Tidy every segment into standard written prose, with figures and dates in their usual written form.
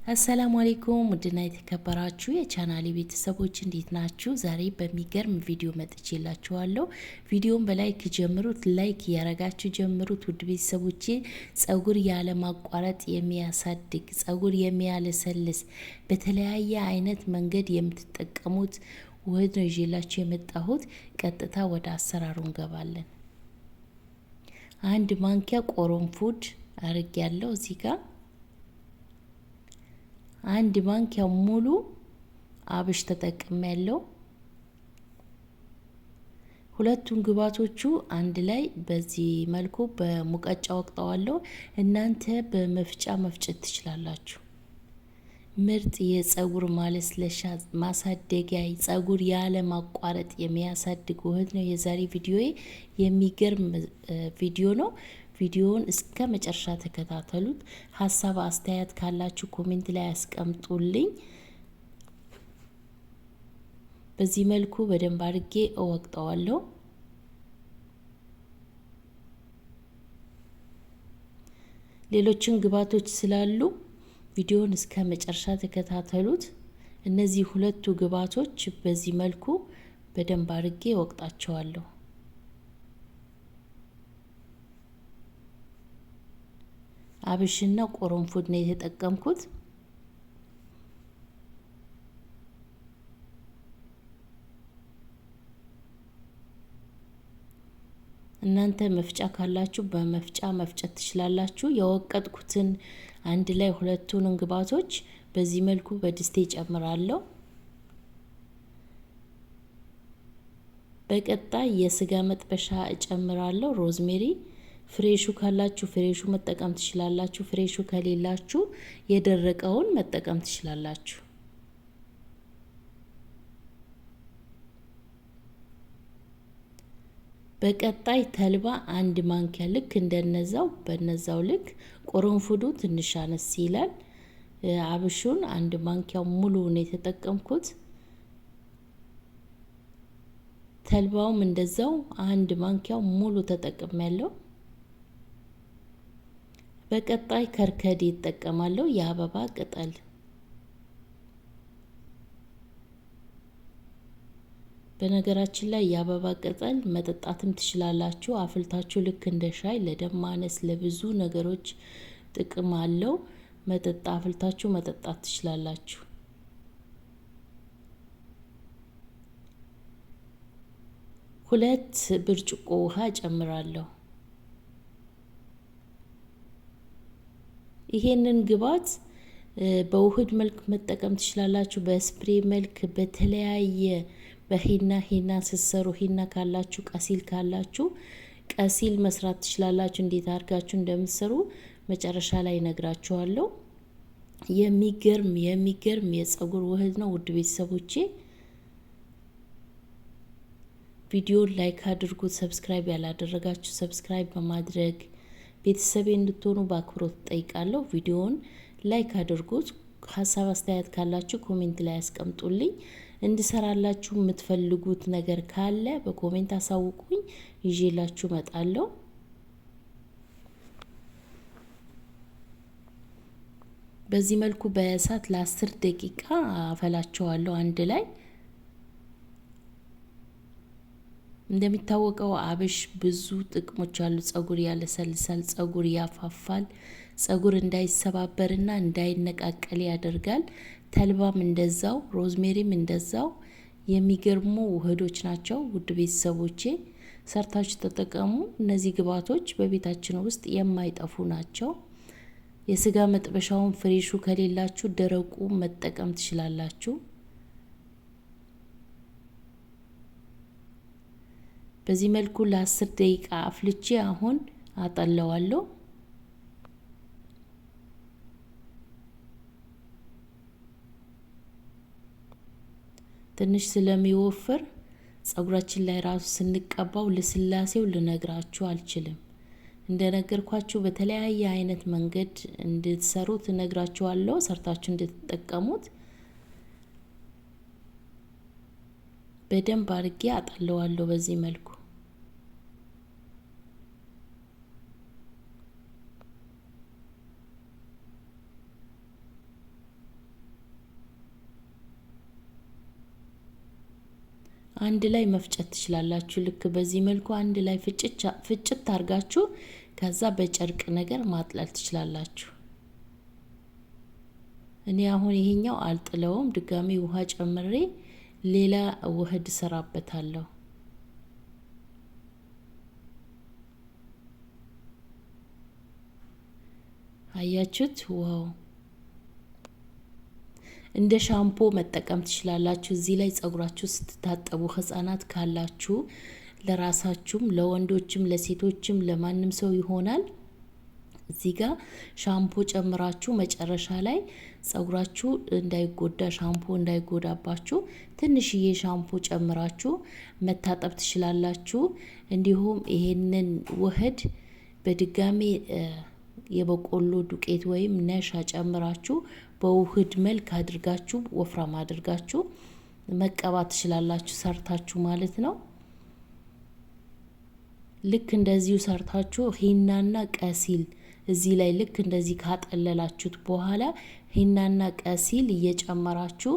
አሰላሙ አለይኩም ውድና የተከበራችሁ የቻናሌ ቤተሰቦች እንዴት ናችሁ? ዛሬ በሚገርም ቪዲዮ መጥቼላችኋለሁ። ቪዲዮን በላይክ ጀምሩት፣ ላይክ ያረጋችሁ ጀምሩት። ውድ ቤተሰቦቼ ጸጉር ያለ ማቋረጥ የሚያሳድግ ጸጉር የሚያለሰልስ በተለያየ አይነት መንገድ የምትጠቀሙት ውህድ ነው ይዤላችሁ የመጣሁት። ቀጥታ ወደ አሰራሩ እንገባለን። አንድ ማንኪያ ቆሮንፉድ አርጌያለሁ እዚህ ጋር አንድ ማንኪያ ሙሉ አብሽ ተጠቅሜያለሁ። ሁለቱን ግብአቶቹ አንድ ላይ በዚህ መልኩ በሙቀጫ ወቅጠዋለሁ። እናንተ በመፍጫ መፍጨት ትችላላችሁ። ምርጥ የጸጉር ማለስለሻ ማሳደጊያ ጸጉር ያለ ማቋረጥ የሚያሳድግ ውህድ ነው የዛሬ ቪዲዮዬ። የሚገርም ቪዲዮ ነው። ቪዲዮውን እስከ መጨረሻ ተከታተሉት። ሀሳብ አስተያየት ካላችሁ ኮሜንት ላይ አስቀምጡልኝ። በዚህ መልኩ በደንብ አድርጌ እወቅጠዋለሁ። ሌሎችን ግብአቶች ስላሉ ቪዲዮውን እስከ መጨረሻ ተከታተሉት። እነዚህ ሁለቱ ግብአቶች በዚህ መልኩ በደንብ አድርጌ እወቅጣቸዋለሁ። አብሽና ቆሮንፉድ ነው የተጠቀምኩት። እናንተ መፍጫ ካላችሁ በመፍጫ መፍጨት ትችላላችሁ። የወቀጥኩትን አንድ ላይ ሁለቱን ግብአቶች በዚህ መልኩ በድስቴ ጨምራለሁ። በቀጣይ የስጋ መጥበሻ እጨምራለሁ። ሮዝሜሪ ፍሬሹ ካላችሁ ፍሬሹ መጠቀም ትችላላችሁ። ፍሬሹ ከሌላችሁ የደረቀውን መጠቀም ትችላላችሁ። በቀጣይ ተልባ አንድ ማንኪያ ልክ እንደነዛው በነዛው ልክ ቆሮንፉዱ ትንሽ አነስ ይላል። አብሹን አንድ ማንኪያው ሙሉ ነው የተጠቀምኩት። ተልባውም እንደዛው አንድ ማንኪያው ሙሉ ተጠቅሜያለሁ። በቀጣይ ከርከዴ እጠቀማለሁ፣ የአበባ ቅጠል። በነገራችን ላይ የአበባ ቅጠል መጠጣትም ትችላላችሁ። አፍልታችሁ ልክ እንደ ሻይ ለደም ማነስ ለብዙ ነገሮች ጥቅም አለው። አፍልታችሁ መጠጣት ትችላላችሁ። ሁለት ብርጭቆ ውሃ ጨምራለሁ። ይሄንን ግብአት በውህድ መልክ መጠቀም ትችላላችሁ። በስፕሬ መልክ በተለያየ በሂና ስትሰሩ ሂና ካላችሁ ቀሲል ካላችሁ ቀሲል መስራት ትችላላችሁ። እንዴት አድርጋችሁ እንደምትሰሩ መጨረሻ ላይ ነግራችኋለሁ። የሚገርም የጸጉር ውህድ ነው። ውድ ቤተሰቦቼ ቪዲዮን ላይክ አድርጉት። ሰብስክራይብ ያላደረጋችሁ ሰብስክራይብ በማድረግ ቤተሰቤ እንድትሆኑ በአክብሮት ጠይቃለሁ። ቪዲዮውን ላይክ አድርጉት። ሀሳብ አስተያየት ካላችሁ ኮሜንት ላይ አስቀምጡልኝ። እንድሰራላችሁ የምትፈልጉት ነገር ካለ በኮሜንት አሳውቁኝ፣ ይዤላችሁ እመጣለሁ። በዚህ መልኩ በእሳት ለ10 ደቂቃ አፈላቸዋለሁ አንድ ላይ። እንደሚታወቀው አብሽ ብዙ ጥቅሞች አሉ። ጸጉር ያለሰልሳል፣ ጸጉር ያፋፋል፣ ጸጉር እንዳይሰባበርና እንዳይነቃቀል ያደርጋል። ተልባም እንደዛው፣ ሮዝሜሪም እንደዛው የሚገርሙ ውህዶች ናቸው። ውድ ቤተሰቦቼ ሰርታችሁ ተጠቀሙ። እነዚህ ግብአቶች በቤታችን ውስጥ የማይጠፉ ናቸው። የስጋ መጥበሻውን ፍሬሹ ከሌላችሁ ደረቁ መጠቀም ትችላላችሁ። በዚህ መልኩ ለ10 ደቂቃ አፍልቼ አሁን አጠለዋለሁ። ትንሽ ስለሚወፍር ጸጉራችን ላይ ራሱ ስንቀባው ለስላሴው ልነግራችሁ አልችልም። እንደነገርኳችሁ በተለያየ አይነት መንገድ እንድትሰሩት እነግራችኋለሁ፣ ሰርታችሁ እንድትጠቀሙት። በደንብ አድርጌ አጠለዋለሁ በዚህ መልኩ። አንድ ላይ መፍጨት ትችላላችሁ። ልክ በዚህ መልኩ አንድ ላይ ፍጭት አርጋችሁ ከዛ በጨርቅ ነገር ማጥለል ትችላላችሁ። እኔ አሁን ይሄኛው አልጥለውም፣ ድጋሚ ውሃ ጨምሬ ሌላ ውህድ ሰራበታለሁ። አያችሁት? ዋው! እንደ ሻምፖ መጠቀም ትችላላችሁ። እዚህ ላይ ጸጉራችሁ ስትታጠቡ ህፃናት ካላችሁ ለራሳችሁም፣ ለወንዶችም፣ ለሴቶችም ለማንም ሰው ይሆናል። እዚህ ጋር ሻምፖ ጨምራችሁ መጨረሻ ላይ ጸጉራችሁ እንዳይጎዳ ሻምፖ እንዳይጎዳባችሁ ትንሽዬ ሻምፖ ጨምራችሁ መታጠብ ትችላላችሁ። እንዲሁም ይሄንን ውህድ በድጋሚ የበቆሎ ዱቄት ወይም ነሻ ጨምራችሁ በውህድ መልክ አድርጋችሁ ወፍራም አድርጋችሁ መቀባት ትችላላችሁ፣ ሰርታችሁ ማለት ነው። ልክ እንደዚሁ ሰርታችሁ ሂናና ቀሲል እዚህ ላይ ልክ እንደዚህ ካጠለላችሁት በኋላ ሂናና ቀሲል እየጨመራችሁ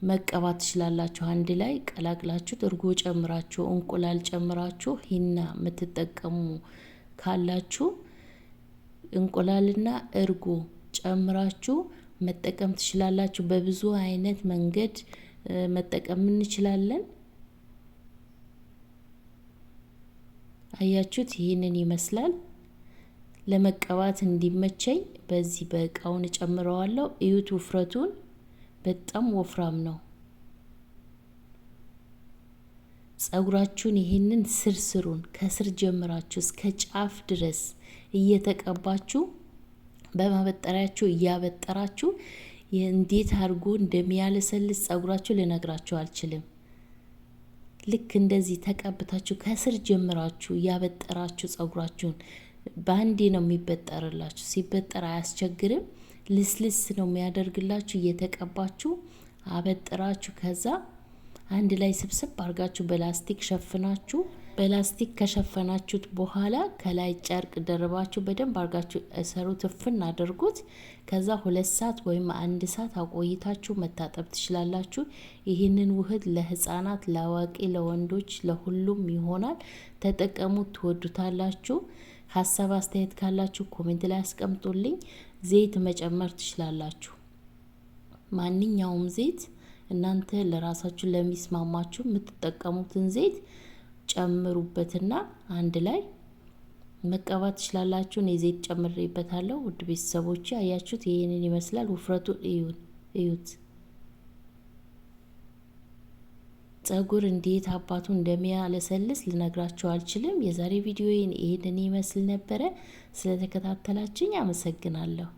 መቀባት ትችላላችሁ። አንድ ላይ ቀላቅላችሁት እርጎ ጨምራችሁ እንቁላል ጨምራችሁ ሂና የምትጠቀሙ ካላችሁ እንቁላልና እርጎ ጨምራችሁ መጠቀም ትችላላችሁ። በብዙ አይነት መንገድ መጠቀም እንችላለን። አያችሁት? ይህንን ይመስላል። ለመቀባት እንዲመቸኝ በዚህ በእቃውን ጨምረዋለሁ። እዩት ውፍረቱን፣ በጣም ወፍራም ነው። ጸጉራችሁን ይህንን ስርስሩን ከስር ጀምራችሁ እስከ ጫፍ ድረስ እየተቀባችሁ በማበጠሪያችሁ እያበጠራችሁ እንዴት አድርጎ እንደሚያለሰልስ ጸጉራችሁ ልነግራችሁ አልችልም። ልክ እንደዚህ ተቀብታችሁ ከስር ጀምራችሁ እያበጠራችሁ ጸጉራችሁን ባንዴ ነው የሚበጠርላችሁ። ሲበጠር አያስቸግርም፣ ልስልስ ነው የሚያደርግላችሁ። እየተቀባችሁ አበጥራችሁ ከዛ አንድ ላይ ስብስብ አድርጋችሁ በላስቲክ ሸፍናችሁ በላስቲክ ከሸፈናችሁት በኋላ ከላይ ጨርቅ ደርባችሁ በደንብ አድርጋችሁ እሰሩት፣ እፍን አድርጉት። ከዛ 2 ሰዓት ወይም 1 ሰዓት አቆይታችሁ መታጠብ ትችላላችሁ። ይህንን ውህድ ለህፃናት፣ ለአዋቂ፣ ለወንዶች ለሁሉም ይሆናል። ተጠቀሙት፣ ትወዱታላችሁ። ሀሳብ አስተያየት ካላችሁ ኮሜንት ላይ አስቀምጡልኝ። ዘይት መጨመር ትችላላችሁ። ማንኛውም ዘይት እናንተ ለራሳችሁ ለሚስማማችሁ የምትጠቀሙትን ዘይት ጨምሩበትና አንድ ላይ መቀባት ትችላላችሁ። እኔ ዘይት ጨምሬበታለሁ። ውድ ቤተሰቦቼ አያችሁት? ይሄንን ይመስላል። ውፍረቱን እዩት። ጸጉር እንዴት አባቱ እንደሚያለሰልስ ልነግራችሁ አልችልም። የዛሬ ቪዲዮ ይሄንን ይመስል ነበረ። ስለተከታተላችሁኝ አመሰግናለሁ።